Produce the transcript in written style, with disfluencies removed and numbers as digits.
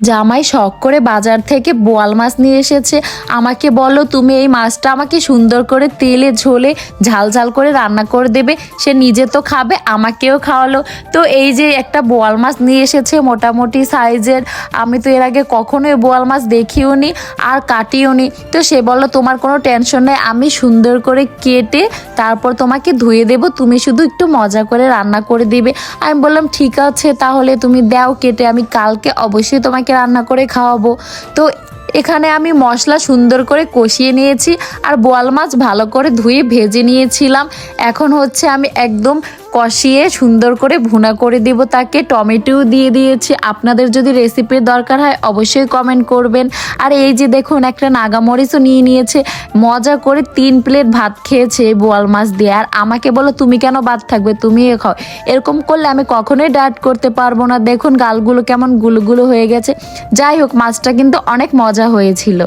জামাই শখ করে বাজার থেকে বোয়াল মাছ নিয়ে এসেছে। আমাকে বলল তুমি এই মাছটা আমাকে সুন্দর করে তেলে ঝোলে ঝাল ঝাল করে রান্না করে দেবে। সে নিজে তো খাবে, আমাকেও খাওয়ালো। তো এই যে একটা বোয়াল মাছ নিয়ে এসেছে মোটামুটি সাইজের। আমি তো এর আগে কখনোই বোয়াল মাছ দেখিও নি আর কাটিও নি। তো সে বলল তোমার কোনো টেনশন নেই, আমি সুন্দর করে কেটে তারপর তোমাকে ধুয়ে দেব, তুমি শুধু একটু মজা করে রান্না করে দিবে। আমি বললাম ঠিক আছে, তাহলে তুমি দাও কেটে, আমি কালকে অবশ্যই তোমাকে রান্না করে খাওয়াবো। তো এখানে আমি মশলা সুন্দর করে কষিয়ে নিয়েছি আর বোয়াল মাছ ভালো করে ধুয়ে ভেজে নিয়েছিলাম। এখন হচ্ছে আমি একদম কষিয়ে সুন্দর করে ভুনা করে দিব তাকে। টমেটোও দিয়ে দিয়েছি। আপনাদের যদি রেসিপির দরকার হয় অবশ্যই কমেন্ট করবেন। আর এই যে দেখুন একটা নাগামরিচও নিয়ে নিয়েছে। মজা করে 3 প্লেট ভাত খেয়েছে এই বোয়াল মাছ দিয়ে। আর আমাকে বলো তুমি কেন ভাত থাকবে, তুমিও খাও। এরকম করলে আমি কখনোই ডায়েট করতে পারবো না। দেখুন গালগুলো কেমন গুলুগুলো হয়ে গেছে। যাই হোক, মাছটা কিন্তু অনেক মজা হয়েছিল।